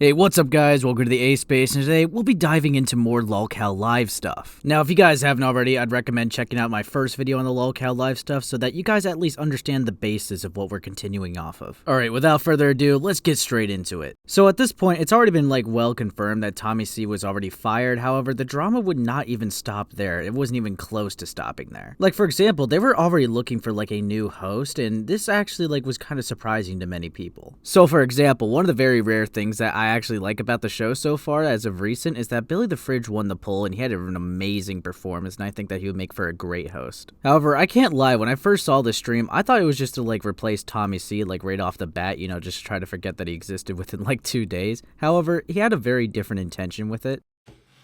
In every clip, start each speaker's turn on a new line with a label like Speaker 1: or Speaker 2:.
Speaker 1: Hey, what's up guys? Welcome to the A-Space, and today we'll be diving into more LolcowLive stuff. Now, if you guys haven't already, I'd recommend checking out my first video on the LolcowLive stuff so that you guys at least understand the basis of what we're continuing off of. Alright, without further ado, let's get straight into it. So at this point, it's already been well confirmed that TommyC was already fired. However, the drama would not even stop there. It wasn't even close to stopping there. For example, they were already looking for a new host, and this actually was kind of surprising to many people. So for example, one of the very rare things that I actually like about the show so far as of recent is that BillyTheFridge won the poll and he had an amazing performance, and I think that he would make for a great host. However, I can't lie, when I first saw the stream, I thought it was just to replace TommyC right off the bat, just try to forget that he existed within 2 days. However, he had a very different intention with it.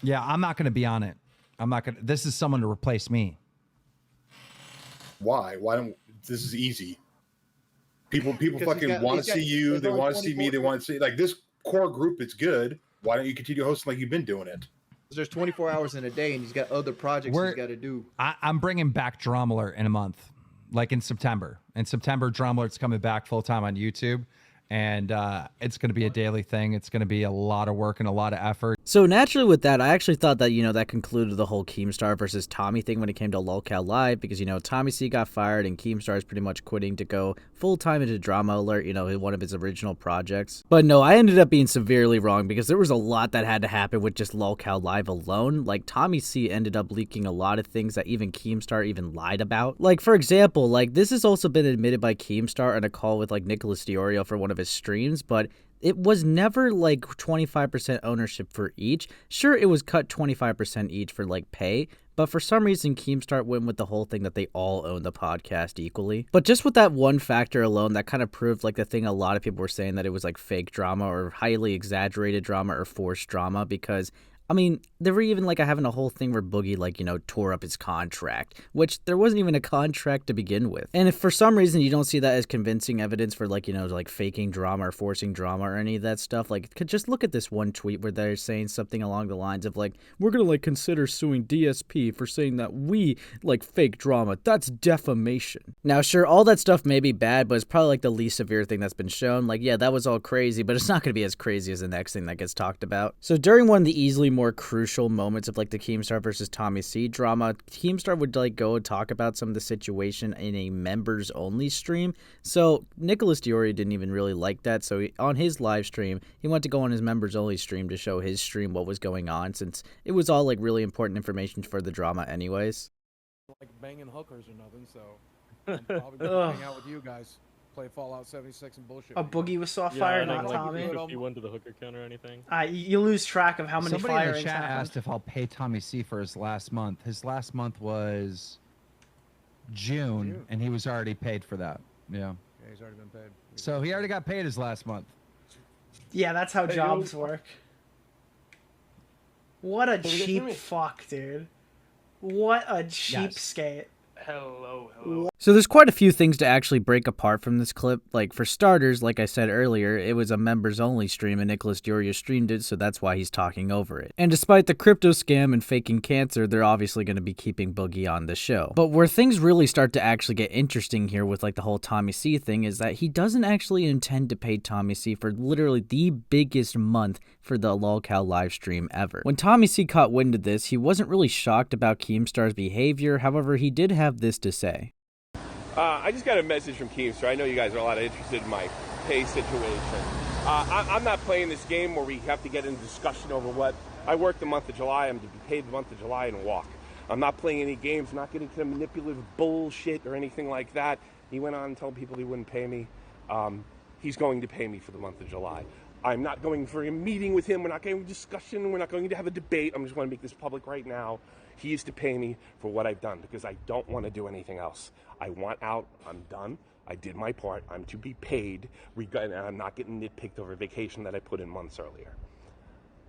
Speaker 2: Yeah, I'm not going to be on it. This is someone to replace me.
Speaker 3: Why don't this is easy. People fucking want to see you. They want to see me. They want to see this core group. It's good. Why don't you continue hosting like you've been doing it?
Speaker 4: There's 24 hours in a day, and he's got other projects he's got to do.
Speaker 2: I'm bringing back Drama in a month, in September. In September, Drama's coming back full time on YouTube. And it's going to be a daily thing. It's going to be a lot of work and a lot of effort.
Speaker 1: So naturally with that, I actually thought that, that concluded the whole Keemstar versus Tommy thing when it came to LolcowLive, because, TommyC got fired and Keemstar is pretty much quitting to go full-time into Drama Alert, one of his original projects. But no, I ended up being severely wrong because there was a lot that had to happen with just LolcowLive alone. TommyC ended up leaking a lot of things that even Keemstar even lied about. For example, this has also been admitted by Keemstar in a call with Nicholas Diorio for one of his streams, but it was never 25% ownership for each. Sure, it was cut 25% each for pay, but for some reason Keemstar went with the whole thing that they all own the podcast equally. But just with that one factor alone, that kind of proved the thing a lot of people were saying, that it was fake drama or highly exaggerated drama or forced drama, because they were even having a whole thing where Boogie tore up his contract, which there wasn't even a contract to begin with. And if for some reason you don't see that as convincing evidence for faking drama or forcing drama or any of that stuff, just look at this one tweet where they're saying something along the lines of we're gonna consider suing DSP for saying that we fake drama. That's defamation. Now sure, all that stuff may be bad, but it's probably the least severe thing that's been shown. Yeah, that was all crazy, but it's not gonna be as crazy as the next thing that gets talked about. So during one of the easily more crucial moments of the Keemstar versus TommyC drama, Keemstar would go and talk about some of the situation in a members only stream. So Nicholas Diorio didn't even really like that, so on his live stream he went to go on his members only stream to show his stream what was going on, since it was all really important information for the drama anyways.
Speaker 5: Banging hookers or nothing, so I'm probably gonna hang out with you guys. Play Fallout 76 and bullshit.
Speaker 6: A Boogie was soft fire, not Tommy.
Speaker 7: If you went to the hooker count or anything.
Speaker 6: You lose track of how many
Speaker 2: Somebody
Speaker 6: firings
Speaker 2: in the chat
Speaker 6: happened.
Speaker 2: asked if I'll pay TommyC for his last month. His last month was June, and he was already paid for that. Yeah,
Speaker 5: he's already been paid.
Speaker 2: So he already got paid his last month.
Speaker 6: Yeah, that's how jobs work. What a cheap fuck, dude. What a cheapskate.
Speaker 7: Hello.
Speaker 1: So there's quite a few things to actually break apart from this clip. For starters, like I said earlier, it was a members only stream and Nicholas Diorio streamed it, so that's why he's talking over it. And despite the crypto scam and faking cancer, they're obviously going to be keeping Boogie on the show. But where things really start to actually get interesting here with the whole TommyC thing is that he doesn't actually intend to pay TommyC for literally the biggest month for the LolcowLive stream ever. When TommyC caught wind of this, he wasn't really shocked about Keemstar's behavior. However, he did have this to say.
Speaker 8: I just got a message from Keemstar. I know you guys are a lot interested in my pay situation. I'm not playing this game where we have to get into discussion over what. I work the month of July. I'm to be paid the month of July and walk. I'm not playing any games, not getting to manipulative bullshit or anything like that. He went on and told people he wouldn't pay me. He's going to pay me for the month of July. I'm not going for a meeting with him. We're not going to discussion. We're not going to have a debate. I'm just going to make this public right now. He is to pay me for what I've done because I don't want to do anything else. I want out. I'm done. I did my part. I'm to be paid. And I'm not getting nitpicked over vacation that I put in months earlier.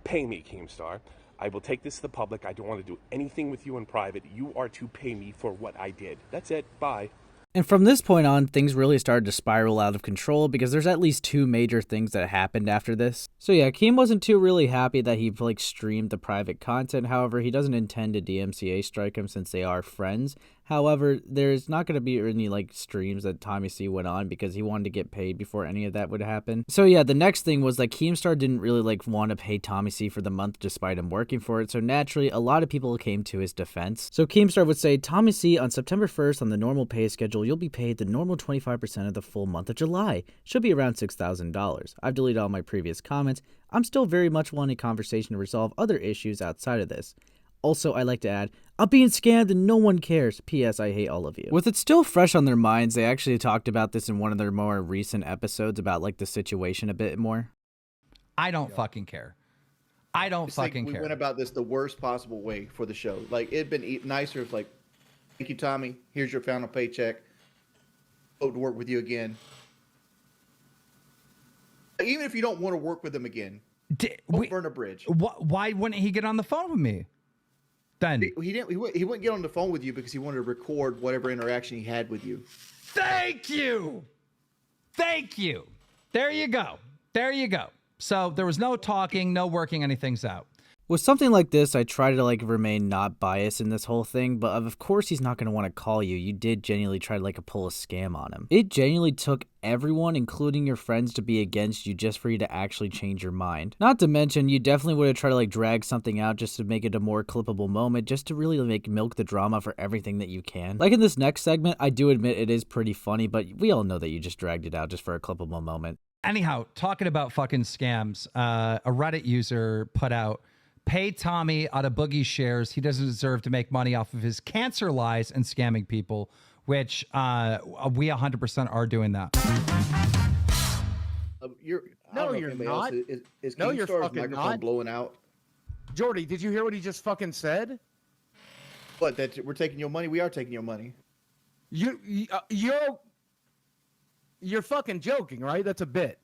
Speaker 8: Pay me, Keemstar. I will take this to the public. I don't want to do anything with you in private. You are to pay me for what I did. That's it. Bye.
Speaker 1: And from this point on, things really started to spiral out of control because there's at least two major things that happened after this. So yeah, Keem wasn't too really happy that he streamed the private content. However, he doesn't intend to DMCA strike him since they are friends. However, there's not going to be any like streams that TommyC went on because he wanted to get paid before any of that would happen. So yeah, the next thing was that Keemstar didn't really like want to pay TommyC for the month despite him working for it. So naturally, a lot of people came to his defense. So Keemstar would say, TommyC, on September 1st on the normal pay schedule, you'll be paid the normal 25% of the full month of July. Should be around $6,000. I've deleted all my previous comments. I'm still very much wanting conversation to resolve other issues outside of this. Also, I like to add, I'm being scammed and no one cares. P.S. I hate all of you. With it still fresh on their minds, they actually talked about this in one of their more recent episodes about like the situation a bit more.
Speaker 2: I don't fucking care. I don't fucking care.
Speaker 4: We went about this the worst possible way for the show. Like, it'd been nicer if like, thank you, Tommy. Here's your final paycheck. Hope to work with you again. Even if you don't want to work with them again, don't burn a bridge.
Speaker 2: Why wouldn't he get on the phone with me? Then
Speaker 4: he didn't. He wouldn't get on the phone with you because he wanted to record whatever interaction he had with you.
Speaker 2: Thank you. Thank you. There you go. There you go. So there was no talking, no working anything's out.
Speaker 1: With something like this, I try to like remain not biased in this whole thing, but of course he's not going to want to call you. You did genuinely try to like pull a scam on him. It genuinely took everyone, including your friends, to be against you just for you to actually change your mind. Not to mention, you definitely would have tried to like drag something out just to make it a more clippable moment, just to really like milk the drama for everything that you can. Like in this next segment, I do admit it is pretty funny, but we all know that you just dragged it out just for a clippable moment.
Speaker 2: Anyhow, talking about fucking scams, a Reddit user put out, pay Tommy out of Boogie shares. He doesn't deserve to make money off of his cancer lies and scamming people, which we 100% are doing that.
Speaker 4: You're
Speaker 5: not.
Speaker 4: Is
Speaker 5: No, you're
Speaker 4: Keemstar's
Speaker 5: fucking
Speaker 4: microphone
Speaker 5: not.
Speaker 4: blowing out?
Speaker 5: Jordy, did you hear what he just fucking said?
Speaker 4: What? That we're taking your money? We are taking your money.
Speaker 5: You're fucking joking, right? That's a bit.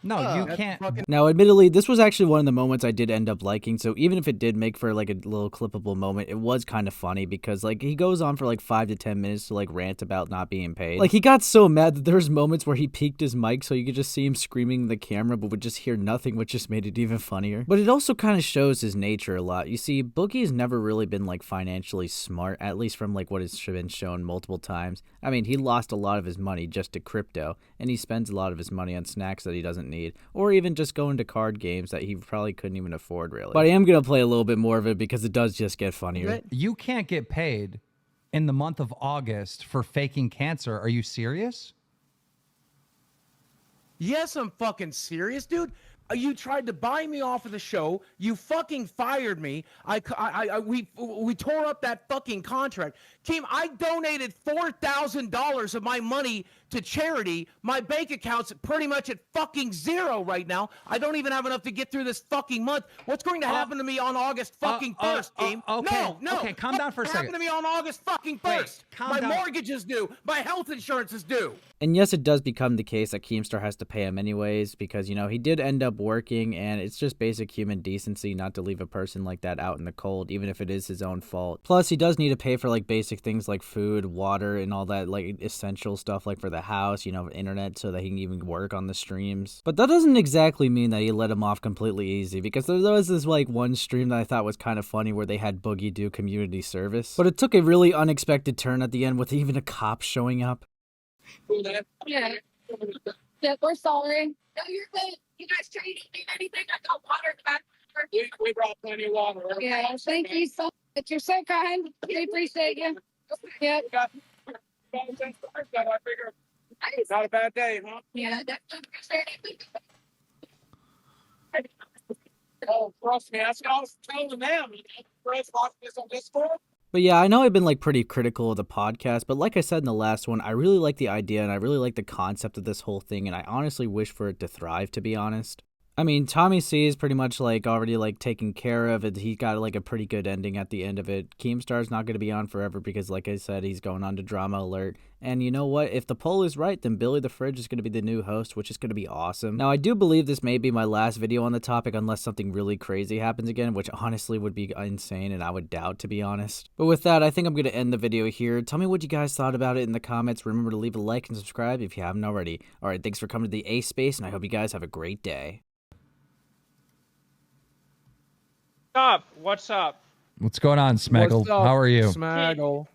Speaker 2: No, you can't.
Speaker 1: Now, admittedly, this was actually one of the moments I did end up liking, so even if it did make for like a little clippable moment, it was kind of funny because like he goes on for like 5 to 10 minutes to like rant about not being paid. Like he got so mad that there's moments where he peaked his mic so you could just see him screaming in the camera but would just hear nothing, which just made it even funnier. But it also kind of shows his nature a lot. You see, Boogie's never really been like financially smart, at least from like what has been shown multiple times. I mean, he lost a lot of his money just to crypto, and he spends a lot of his money on snacks that he doesn't need, or even just going to card games that he probably couldn't even afford, really. But I am going to play a little bit more of it because it does just get funnier.
Speaker 2: You can't get paid in the month of August for faking cancer. Are you serious?
Speaker 5: Yes, I'm fucking serious, dude. You tried to buy me off of the show. You fucking fired me. We tore up that fucking contract. Keem, I donated $4,000 of my money to charity. My bank account's pretty much at fucking zero right now. I don't even have enough to get through this fucking month. What's going to happen to me on August fucking 1st, Keem?
Speaker 2: Okay.
Speaker 5: No.
Speaker 2: Okay, calm down for a second.
Speaker 5: What's happening to me on August fucking 1st? My mortgage is due. My health insurance is due.
Speaker 1: And yes, it does become the case that Keemstar has to pay him anyways because, you know, he did end up working, and it's just basic human decency not to leave a person like that out in the cold, even if it is his own fault. Plus, he does need to pay for, like, basic things like food, water, and all that, like, essential stuff, like for the house, you know, internet, so that he can even work on the streams. But that doesn't exactly mean that he let him off completely easy, because there was this, like, one stream that I thought was kind of funny where they had Boogie do community service. But it took a really unexpected turn at the end with even a cop showing up.
Speaker 9: Yeah. Yeah, we're sorry. No, you're good. You guys traded me anything? I got water back. We brought plenty of water. Yeah, thank you so much. You're so kind. We appreciate you. Yeah. I figure not a bad day, huh? Yeah, definitely appreciate it. Oh, trust me, that's what I was telling them. Chris watching this on Discord.
Speaker 1: But yeah, I know I've been like pretty critical of the podcast, but like I said in the last one, I really like the idea and I really like the concept of this whole thing, and I honestly wish for it to thrive, to be honest. I mean, TommyC is pretty much like already like taken care of it. He got like a pretty good ending at the end of it. Keemstar's not going to be on forever because, like I said, he's going on to Drama Alert. And you know what? If the poll is right, then BillyTheFridge is going to be the new host, which is going to be awesome. Now, I do believe this may be my last video on the topic unless something really crazy happens again, which honestly would be insane and I would doubt, to be honest. But with that, I think I'm going to end the video here. Tell me what you guys thought about it in the comments. Remember to leave a like and subscribe if you haven't already. All right, thanks for coming to the A Space, and I hope you guys have a great day.
Speaker 7: What's up?
Speaker 2: What's going on, Smaggle? How are you?
Speaker 5: Smaggle.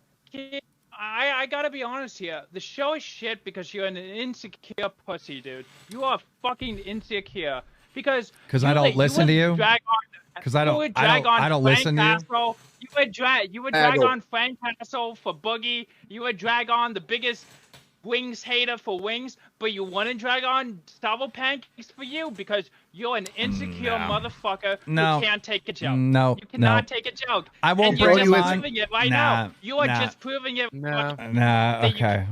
Speaker 10: I gotta be honest here. The show is shit because you're an insecure pussy, dude. You are fucking insecure because
Speaker 2: I don't listen to you. Because I don't listen to you.
Speaker 10: You would drag on Frank Castle for Boogie. You would drag on the biggest Wings hater for Wings, but you want to drag on Stavo Pancakes for you because you're an insecure motherfucker who can't take a joke.
Speaker 2: No,
Speaker 10: you cannot take a joke.
Speaker 2: I won't
Speaker 10: bring
Speaker 2: you
Speaker 10: on. Proving it right now. You are just proving it.
Speaker 2: Nah. Okay.